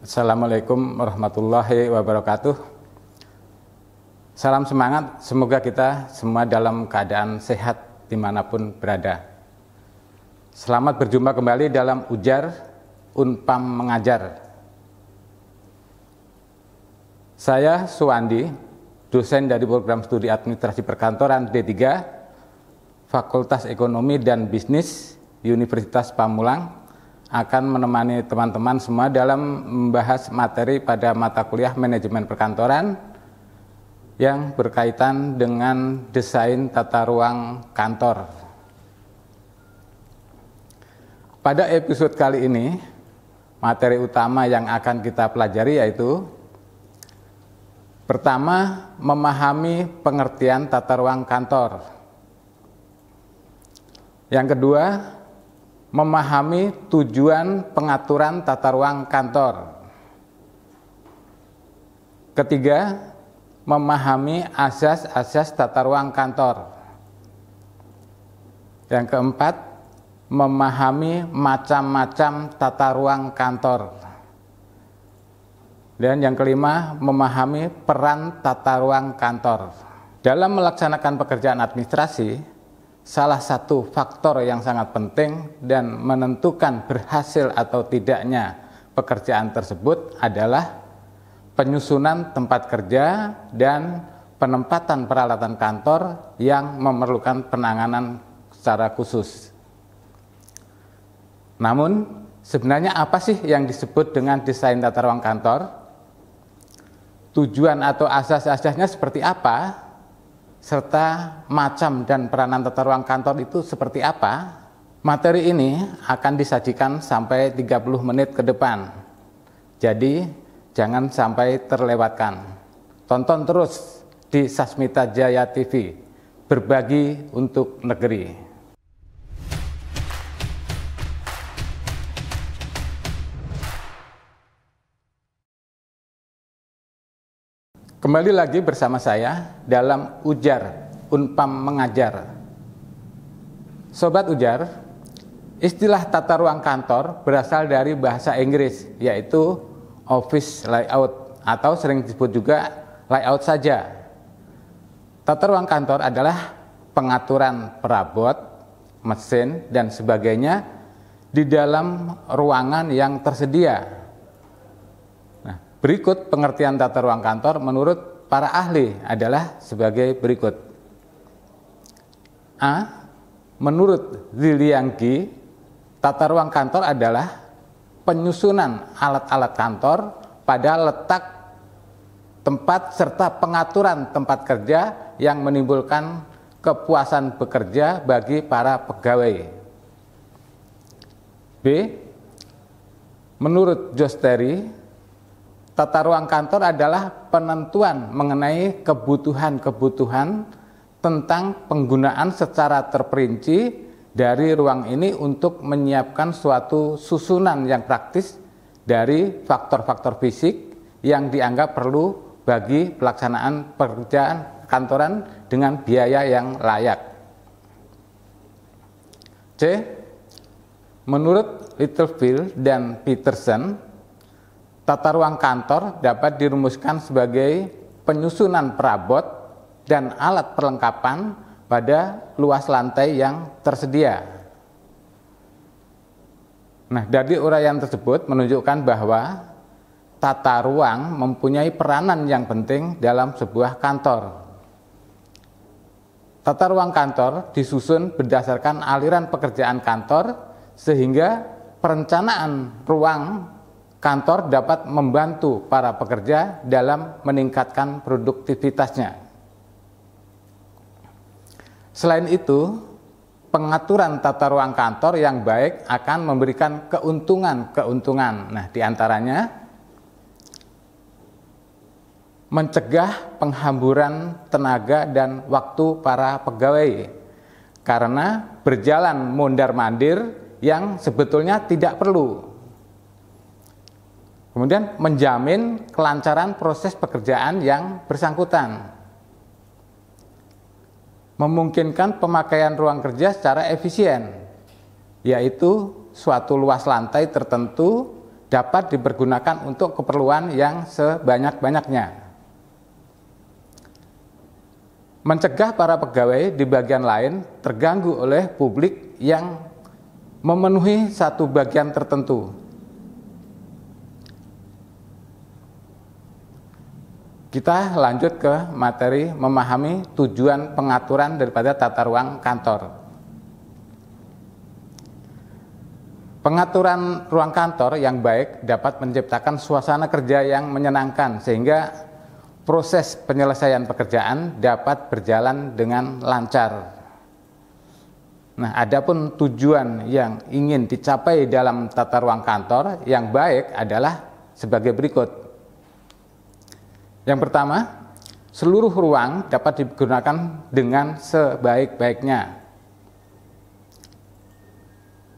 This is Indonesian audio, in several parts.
Assalamualaikum warahmatullahi wabarakatuh. Salam semangat, semoga kita semua dalam keadaan sehat dimanapun berada. Selamat berjumpa kembali dalam Ujar Unpam Mengajar. Saya Suwandi, dosen dari program studi administrasi perkantoran D3, Fakultas Ekonomi dan Bisnis Universitas Pamulang, akan menemani teman-teman semua dalam membahas materi pada mata kuliah manajemen perkantoran yang berkaitan dengan desain tata ruang kantor. Pada episode kali ini, materi utama yang akan kita pelajari yaitu pertama, memahami pengertian tata ruang kantor. Yang kedua, memahami tujuan pengaturan tata ruang kantor. Ketiga, memahami asas-asas tata ruang kantor. Yang keempat, memahami macam-macam tata ruang kantor. Dan yang kelima, memahami peran tata ruang kantor. Dalam melaksanakan pekerjaan administrasi, salah satu faktor yang sangat penting dan menentukan berhasil atau tidaknya pekerjaan tersebut adalah penyusunan tempat kerja dan penempatan peralatan kantor yang memerlukan penanganan secara khusus. Namun, sebenarnya apa sih yang disebut dengan desain tata ruang kantor? Tujuan atau asas-asasnya seperti apa? Serta macam dan peranan tata ruang kantor itu seperti apa? Materi ini akan disajikan sampai 30 menit ke depan. Jadi, jangan sampai terlewatkan. Tonton terus di Sasmita Jaya TV, berbagi untuk negeri. Kembali lagi bersama saya dalam Ujar Unpam Mengajar. Sobat Ujar, istilah tata ruang kantor berasal dari bahasa Inggris, yaitu office layout atau sering disebut juga layout saja. Tata ruang kantor adalah pengaturan perabot, mesin, dan sebagainya di dalam ruangan yang tersedia. Berikut pengertian tata ruang kantor menurut para ahli adalah sebagai berikut. A. Menurut Ziliangki, tata ruang kantor adalah penyusunan alat-alat kantor pada letak tempat serta pengaturan tempat kerja yang menimbulkan kepuasan bekerja bagi para pegawai. B. Menurut Josteri, tata ruang kantor adalah penentuan mengenai kebutuhan-kebutuhan tentang penggunaan secara terperinci dari ruang ini untuk menyiapkan suatu susunan yang praktis dari faktor-faktor fisik yang dianggap perlu bagi pelaksanaan pekerjaan kantoran dengan biaya yang layak. C. Menurut Littlefield dan Peterson, tata ruang kantor dapat dirumuskan sebagai penyusunan perabot dan alat perlengkapan pada luas lantai yang tersedia. Nah, dari uraian tersebut menunjukkan bahwa tata ruang mempunyai peranan yang penting dalam sebuah kantor. Tata ruang kantor disusun berdasarkan aliran pekerjaan kantor sehingga perencanaan ruang kantor dapat membantu para pekerja dalam meningkatkan produktivitasnya. Selain itu, pengaturan tata ruang kantor yang baik akan memberikan keuntungan-keuntungan. Nah, diantaranya mencegah penghamburan tenaga dan waktu para pegawai karena berjalan mondar-mandir yang sebetulnya tidak perlu. Kemudian menjamin kelancaran proses pekerjaan yang bersangkutan. Memungkinkan pemakaian ruang kerja secara efisien, yaitu suatu luas lantai tertentu dapat dipergunakan untuk keperluan yang sebanyak-banyaknya. Mencegah para pegawai di bagian lain terganggu oleh publik yang memenuhi satu bagian tertentu. Kita lanjut ke materi memahami tujuan pengaturan daripada tata ruang kantor. Pengaturan ruang kantor yang baik dapat menciptakan suasana kerja yang menyenangkan sehingga proses penyelesaian pekerjaan dapat berjalan dengan lancar. Nah, adapun tujuan yang ingin dicapai dalam tata ruang kantor yang baik adalah sebagai berikut. Yang pertama, seluruh ruang dapat digunakan dengan sebaik-baiknya.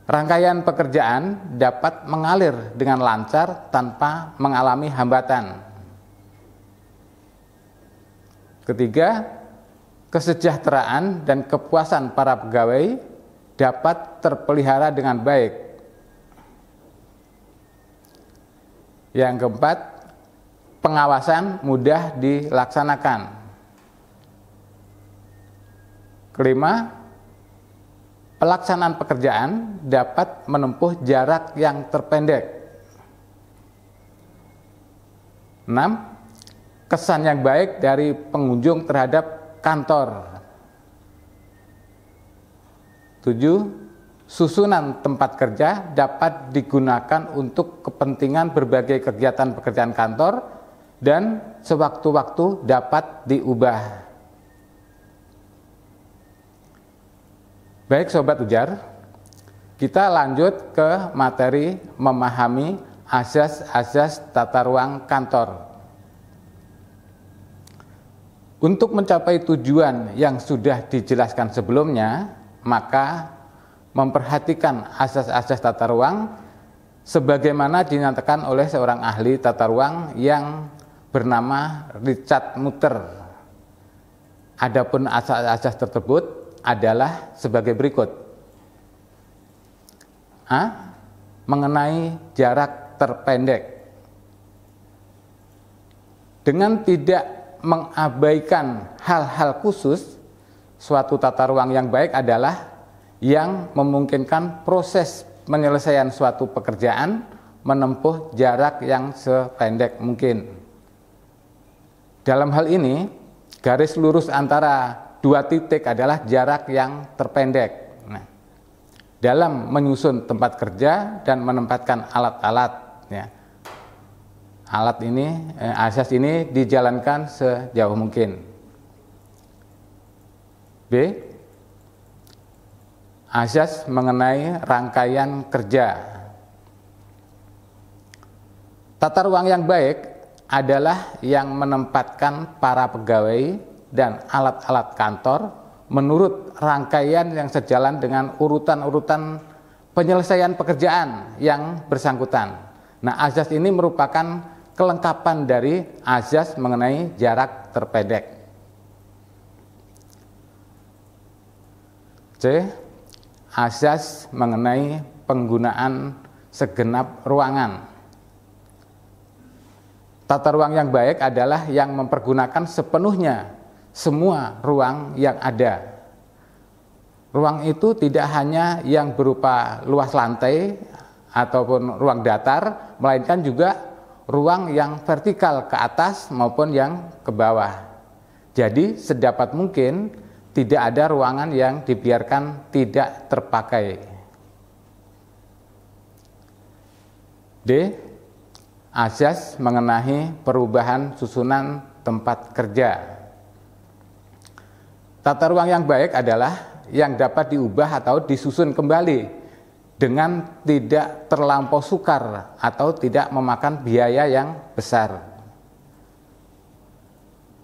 Rangkaian pekerjaan dapat mengalir dengan lancar tanpa mengalami hambatan. Ketiga, kesejahteraan dan kepuasan para pegawai dapat terpelihara dengan baik. Yang keempat, pengawasan mudah dilaksanakan. Kelima, pelaksanaan pekerjaan dapat menempuh jarak yang terpendek. 6. Kesan yang baik dari pengunjung terhadap kantor. 7. Susunan tempat kerja dapat digunakan untuk kepentingan berbagai kegiatan pekerjaan kantor dan sewaktu-waktu dapat diubah. Baik Sobat Ujar, kita lanjut ke materi memahami asas-asas tata ruang kantor. Untuk mencapai tujuan yang sudah dijelaskan sebelumnya, maka memperhatikan asas-asas tata ruang sebagaimana dinyatakan oleh seorang ahli tata ruang yang bernama Richard Mutter. Adapun asas-asas tersebut adalah sebagai berikut. A. Mengenai jarak terpendek. Dengan tidak mengabaikan hal-hal khusus, suatu tata ruang yang baik adalah yang memungkinkan proses penyelesaian suatu pekerjaan menempuh jarak yang sependek mungkin. Dalam hal ini, garis lurus antara dua titik adalah jarak yang terpendek. Nah, dalam menyusun tempat kerja dan menempatkan alat-alat, ya, asas ini dijalankan sejauh mungkin. B. Asas mengenai rangkaian kerja. Tata ruang yang baik adalah yang menempatkan para pegawai dan alat-alat kantor menurut rangkaian yang sejalan dengan urutan-urutan penyelesaian pekerjaan yang bersangkutan. Nah, asas ini merupakan kelengkapan dari asas mengenai jarak terpendek. C. Asas mengenai penggunaan segenap ruangan. Tata ruang yang baik adalah yang mempergunakan sepenuhnya semua ruang yang ada. Ruang itu tidak hanya yang berupa luas lantai ataupun ruang datar, melainkan juga ruang yang vertikal ke atas maupun yang ke bawah. Jadi sedapat mungkin tidak ada ruangan yang dibiarkan tidak terpakai. D. Asas mengenai perubahan susunan tempat kerja. Tata ruang yang baik adalah yang dapat diubah atau disusun kembali dengan tidak terlampau sukar atau tidak memakan biaya yang besar.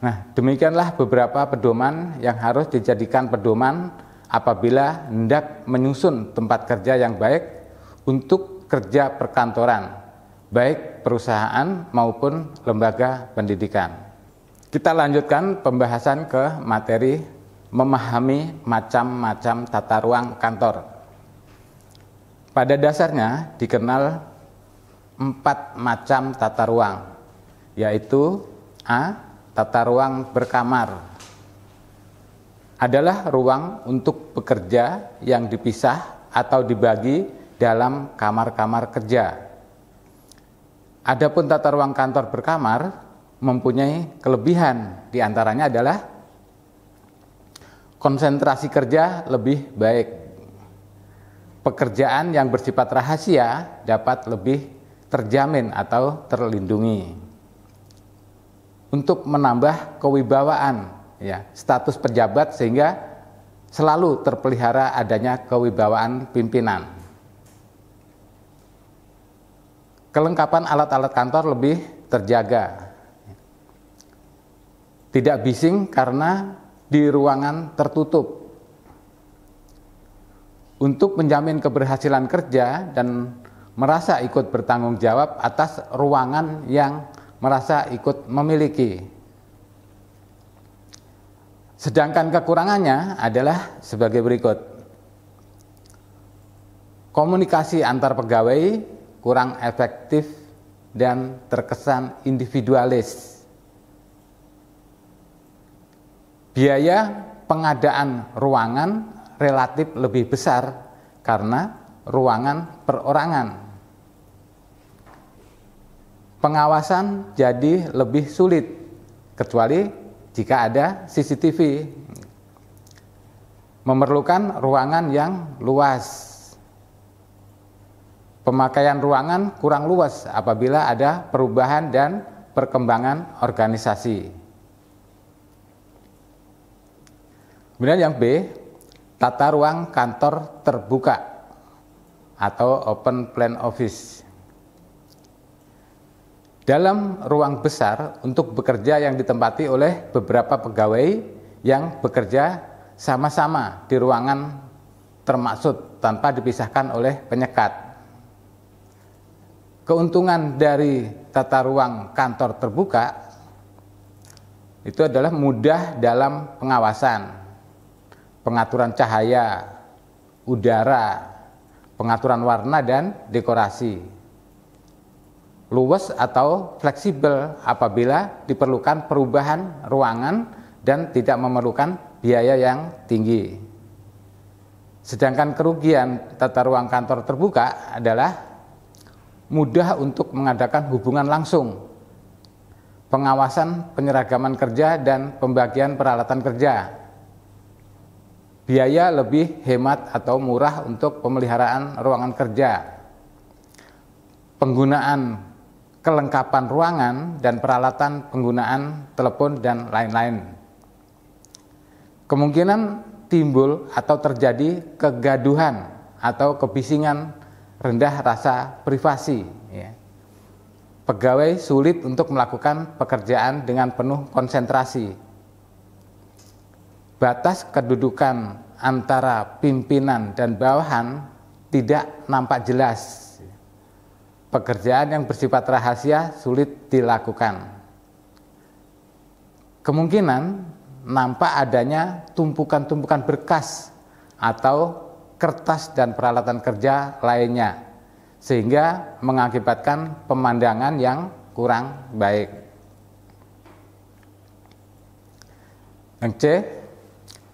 Nah, demikianlah beberapa pedoman yang harus dijadikan pedoman apabila hendak menyusun tempat kerja yang baik untuk kerja perkantoran, baik perusahaan maupun lembaga pendidikan. Kita lanjutkan pembahasan ke materi memahami macam-macam tata ruang kantor. Pada dasarnya dikenal 4 macam tata ruang, yaitu A. Tata ruang berkamar adalah ruang untuk bekerja yang dipisah atau dibagi dalam kamar-kamar kerja. Adapun tata ruang kantor berkamar mempunyai kelebihan, diantaranya adalah konsentrasi kerja lebih baik, pekerjaan yang bersifat rahasia dapat lebih terjamin atau terlindungi. Untuk menambah kewibawaan, status pejabat sehingga selalu terpelihara adanya kewibawaan pimpinan. Kelengkapan alat-alat kantor lebih terjaga. Tidak bising karena di ruangan tertutup. Untuk menjamin keberhasilan kerja dan merasa ikut bertanggung jawab atas ruangan yang merasa ikut memiliki. Sedangkan kekurangannya adalah sebagai berikut. Komunikasi antar pegawai kurang efektif dan terkesan individualis. Biaya pengadaan ruangan relatif lebih besar karena ruangan perorangan. Pengawasan jadi lebih sulit, kecuali jika ada CCTV. Memerlukan ruangan yang luas. Pemakaian ruangan kurang luas apabila ada perubahan dan perkembangan organisasi. Kemudian yang B, tata ruang kantor terbuka atau open plan office. Dalam ruang besar untuk bekerja yang ditempati oleh beberapa pegawai yang bekerja sama-sama di ruangan termaksud tanpa dipisahkan oleh penyekat. Keuntungan dari tata ruang kantor terbuka itu adalah mudah dalam pengawasan, pengaturan cahaya, udara, pengaturan warna dan dekorasi. Luas atau fleksibel apabila diperlukan perubahan ruangan dan tidak memerlukan biaya yang tinggi. Sedangkan kerugian tata ruang kantor terbuka adalah mudah untuk mengadakan hubungan langsung, pengawasan penyeragaman kerja dan pembagian peralatan kerja. Biaya lebih hemat atau murah untuk pemeliharaan ruangan kerja. Penggunaan kelengkapan ruangan dan peralatan penggunaan telepon dan lain-lain. Kemungkinan timbul atau terjadi kegaduhan atau kebisingan, rendah rasa privasi. Pegawai sulit untuk melakukan pekerjaan dengan penuh konsentrasi. Batas kedudukan antara pimpinan dan bawahan tidak nampak jelas. Pekerjaan yang bersifat rahasia sulit dilakukan. Kemungkinan nampak adanya tumpukan-tumpukan berkas atau kertas dan peralatan kerja lainnya, sehingga mengakibatkan pemandangan yang kurang baik. Yang C,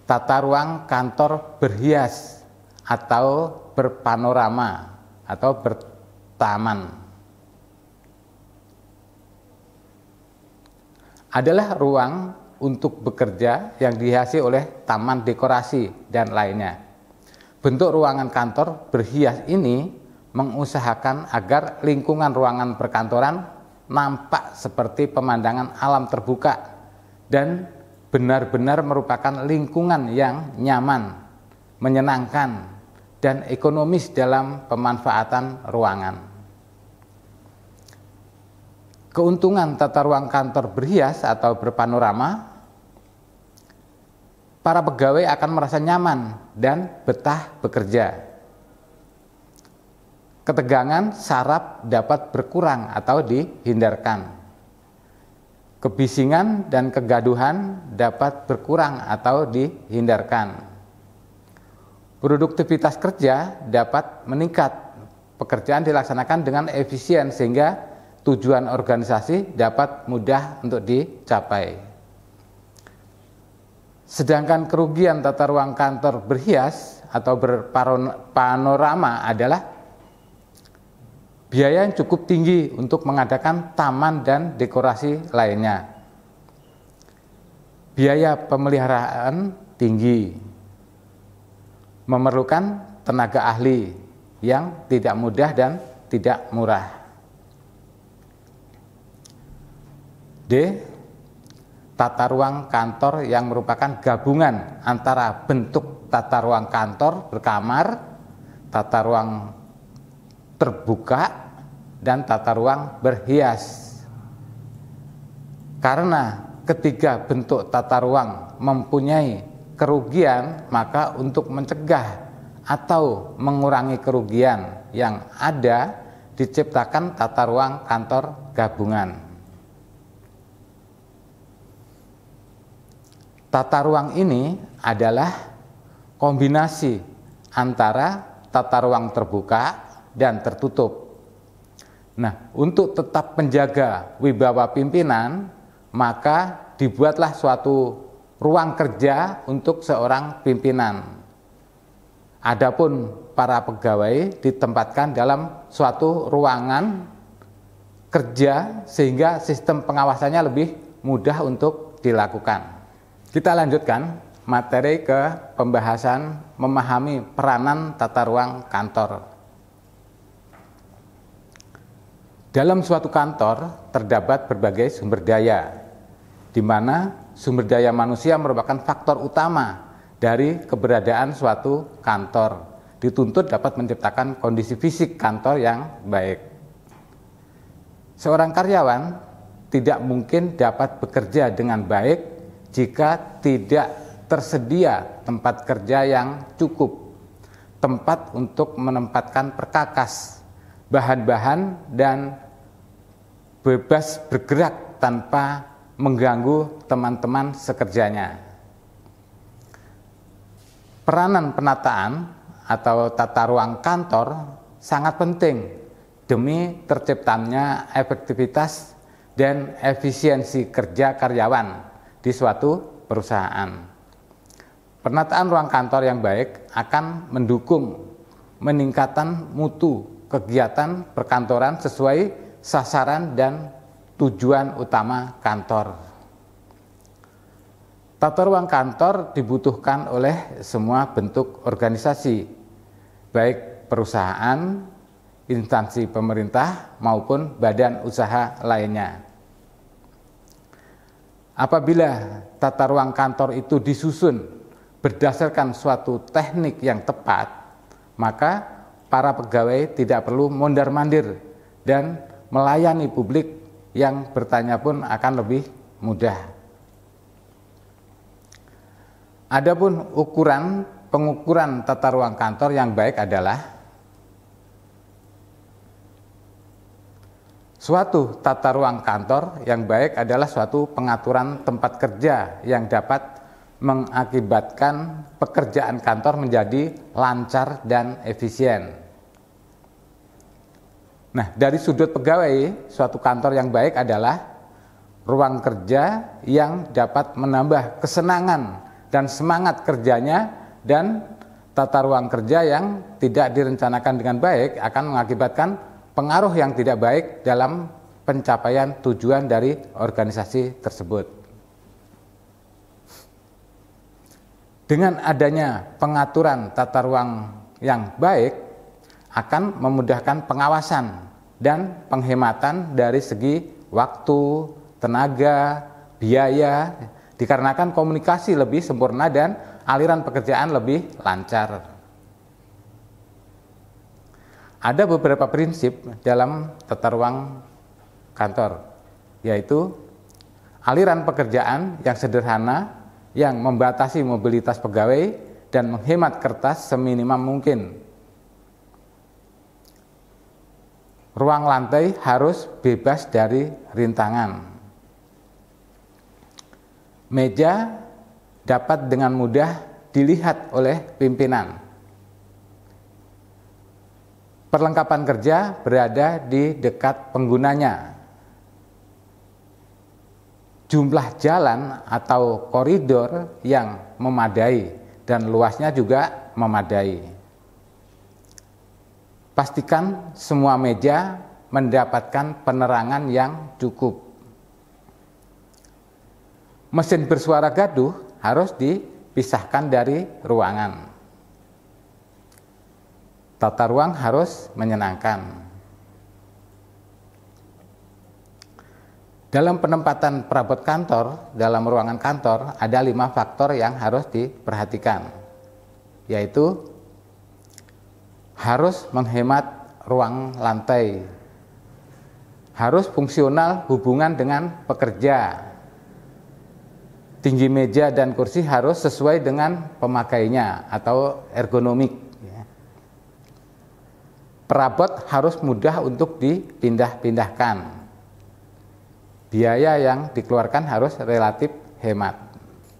tata ruang kantor berhias atau berpanorama atau taman. Adalah ruang untuk bekerja yang dihiasi oleh taman dekorasi dan lainnya. Bentuk ruangan kantor berhias ini mengusahakan agar lingkungan ruangan perkantoran nampak seperti pemandangan alam terbuka dan benar-benar merupakan lingkungan yang nyaman, menyenangkan, dan ekonomis dalam pemanfaatan ruangan. Keuntungan tata ruang kantor berhias atau berpanorama, para pegawai akan merasa nyaman dan betah bekerja. Ketegangan saraf dapat berkurang atau dihindarkan. Kebisingan dan kegaduhan dapat berkurang atau dihindarkan. Produktivitas kerja dapat meningkat, pekerjaan dilaksanakan dengan efisien sehingga tujuan organisasi dapat mudah untuk dicapai. Sedangkan kerugian tata ruang kantor berhias atau berpanorama adalah biaya yang cukup tinggi untuk mengadakan taman dan dekorasi lainnya. Biaya pemeliharaan tinggi, memerlukan tenaga ahli yang tidak mudah dan tidak murah. D. Tata ruang kantor yang merupakan gabungan antara bentuk tata ruang kantor berkamar, tata ruang terbuka, dan tata ruang berhias. Karena ketiga bentuk tata ruang mempunyai kerugian, maka untuk mencegah atau mengurangi kerugian yang ada, diciptakan tata ruang kantor gabungan. Tata ruang ini adalah kombinasi antara tata ruang terbuka dan tertutup. Nah, untuk tetap menjaga wibawa pimpinan, maka dibuatlah suatu ruang kerja untuk seorang pimpinan. Adapun para pegawai ditempatkan dalam suatu ruangan kerja sehingga sistem pengawasannya lebih mudah untuk dilakukan. Kita lanjutkan materi ke pembahasan memahami peranan tata ruang kantor. Dalam suatu kantor terdapat berbagai sumber daya, di mana sumber daya manusia merupakan faktor utama dari keberadaan suatu kantor, dituntut dapat menciptakan kondisi fisik kantor yang baik. Seorang karyawan tidak mungkin dapat bekerja dengan baik jika tidak tersedia tempat kerja yang cukup, tempat untuk menempatkan perkakas, bahan-bahan, dan bebas bergerak tanpa mengganggu teman-teman sekerjanya. Peranan penataan atau tata ruang kantor sangat penting demi terciptanya efektivitas dan efisiensi kerja karyawan di suatu perusahaan. Penataan ruang kantor yang baik akan mendukung meningkatan mutu kegiatan perkantoran sesuai sasaran dan tujuan utama kantor. Tata ruang kantor dibutuhkan oleh semua bentuk organisasi, baik perusahaan, instansi pemerintah, maupun badan usaha lainnya. Apabila tata ruang kantor itu disusun berdasarkan suatu teknik yang tepat, maka para pegawai tidak perlu mondar-mandir dan melayani publik yang bertanya pun akan lebih mudah. Adapun pengukuran tata ruang kantor yang baik adalah suatu tata ruang kantor yang baik adalah suatu pengaturan tempat kerja yang dapat mengakibatkan pekerjaan kantor menjadi lancar dan efisien. Nah, dari sudut pegawai, suatu kantor yang baik adalah ruang kerja yang dapat menambah kesenangan dan semangat kerjanya, dan tata ruang kerja yang tidak direncanakan dengan baik akan mengakibatkan pengaruh yang tidak baik dalam pencapaian tujuan dari organisasi tersebut. Dengan adanya pengaturan tata ruang yang baik akan memudahkan pengawasan dan penghematan dari segi waktu, tenaga, biaya, dikarenakan komunikasi lebih sempurna dan aliran pekerjaan lebih lancar. Ada beberapa prinsip dalam tata ruang kantor, yaitu aliran pekerjaan yang sederhana, yang membatasi mobilitas pegawai dan menghemat kertas seminimum mungkin. Ruang lantai harus bebas dari rintangan. Meja dapat dengan mudah dilihat oleh pimpinan. Perlengkapan kerja berada di dekat penggunanya. Jumlah jalan atau koridor yang memadai dan luasnya juga memadai. Pastikan semua meja mendapatkan penerangan yang cukup. Mesin bersuara gaduh harus dipisahkan dari ruangan. Tata ruang harus menyenangkan. Dalam penempatan perabot kantor, dalam ruangan kantor, ada 5 faktor yang harus diperhatikan, yaitu harus menghemat ruang lantai, harus fungsional hubungan dengan pekerja, tinggi meja dan kursi harus sesuai dengan pemakainya atau ergonomik. Perabot harus mudah untuk dipindah-pindahkan. Biaya yang dikeluarkan harus relatif hemat.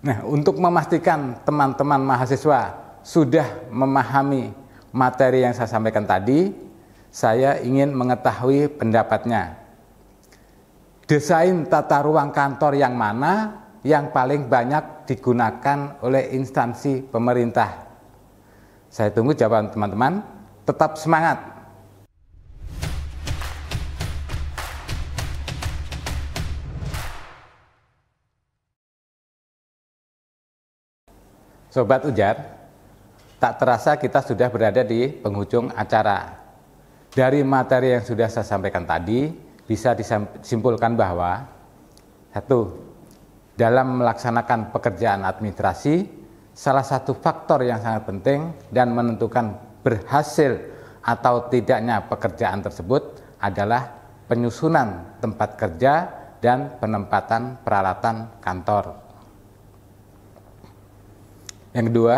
Nah, untuk memastikan teman-teman mahasiswa sudah memahami materi yang saya sampaikan tadi, saya ingin mengetahui pendapatnya. Desain tata ruang kantor yang mana yang paling banyak digunakan oleh instansi pemerintah? Saya tunggu jawaban teman-teman. Tetap semangat! Sobat Ujar, tak terasa kita sudah berada di penghujung acara. Dari materi yang sudah saya sampaikan tadi, bisa disimpulkan bahwa 1. Dalam melaksanakan pekerjaan administrasi, salah satu faktor yang sangat penting dan menentukan berhasil atau tidaknya pekerjaan tersebut adalah penyusunan tempat kerja dan penempatan peralatan kantor. Yang kedua,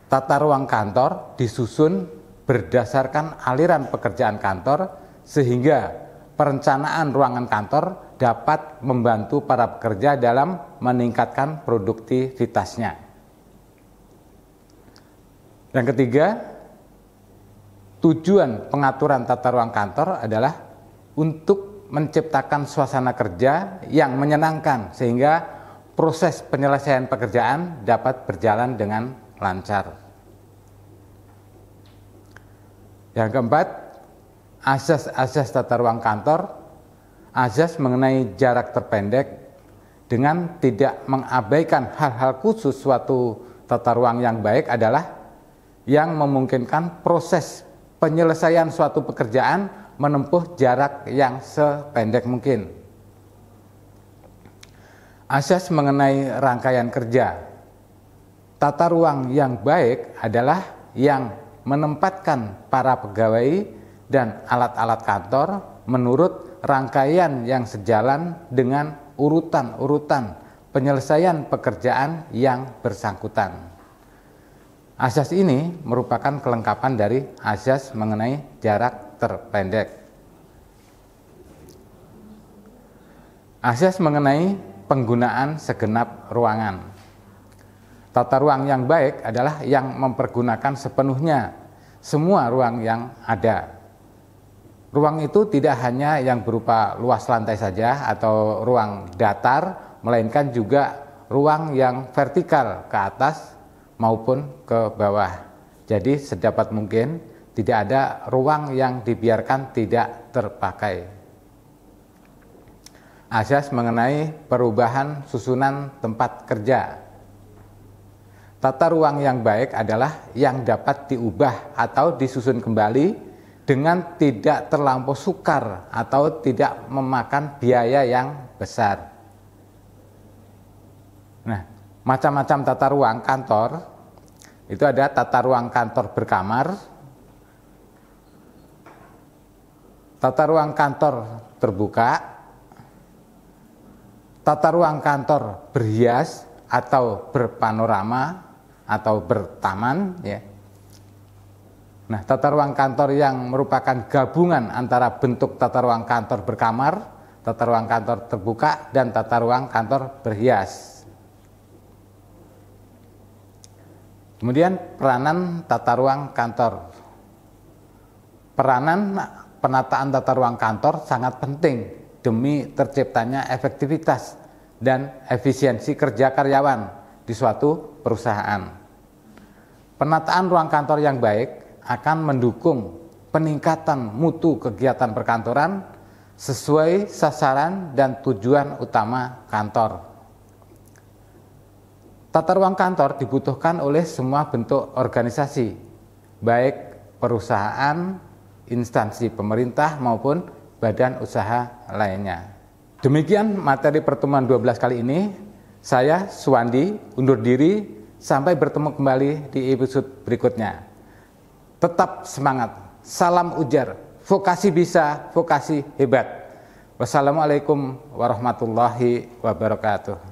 tata ruang kantor disusun berdasarkan aliran pekerjaan kantor sehingga perencanaan ruangan kantor dapat membantu para pekerja dalam meningkatkan produktivitasnya. Yang ketiga, tujuan pengaturan tata ruang kantor adalah untuk menciptakan suasana kerja yang menyenangkan sehingga proses penyelesaian pekerjaan dapat berjalan dengan lancar. Yang keempat, azas tata ruang kantor, azas mengenai jarak terpendek dengan tidak mengabaikan hal-hal khusus suatu tata ruang yang baik adalah yang memungkinkan proses penyelesaian suatu pekerjaan menempuh jarak yang sependek mungkin. Asas mengenai rangkaian kerja. Tata ruang yang baik adalah yang menempatkan para pegawai dan alat-alat kantor menurut rangkaian yang sejalan dengan urutan-urutan penyelesaian pekerjaan yang bersangkutan. Asas ini merupakan kelengkapan dari asas mengenai jarak terpendek. Asas mengenai penggunaan segenap ruangan. Tata ruang yang baik adalah yang mempergunakan sepenuhnya semua ruang yang ada. Ruang itu tidak hanya yang berupa luas lantai saja atau ruang datar, melainkan juga ruang yang vertikal ke atas maupun ke bawah. Jadi sedapat mungkin tidak ada ruang yang dibiarkan tidak terpakai. Asas mengenai perubahan susunan tempat kerja. Tata ruang yang baik adalah yang dapat diubah atau disusun kembali dengan tidak terlampau sukar atau tidak memakan biaya yang besar. Nah, macam-macam tata ruang kantor itu ada tata ruang kantor berkamar, tata ruang kantor terbuka, tata ruang kantor berhias atau berpanorama atau bertaman, ya. Nah, tata ruang kantor yang merupakan gabungan antara bentuk tata ruang kantor berkamar, tata ruang kantor terbuka, dan tata ruang kantor berhias. Kemudian peranan tata ruang kantor. Peranan penataan tata ruang kantor sangat penting demi terciptanya efektivitas dan efisiensi kerja karyawan di suatu perusahaan. Penataan ruang kantor yang baik akan mendukung peningkatan mutu kegiatan perkantoran sesuai sasaran dan tujuan utama kantor. Tata ruang kantor dibutuhkan oleh semua bentuk organisasi, baik perusahaan, instansi pemerintah maupun badan usaha lainnya. Demikian materi pertemuan 12 kali ini. Saya Suwandi undur diri, sampai bertemu kembali di episode berikutnya. Tetap semangat, salam ujar, vokasi bisa, vokasi hebat. Wassalamualaikum warahmatullahi wabarakatuh.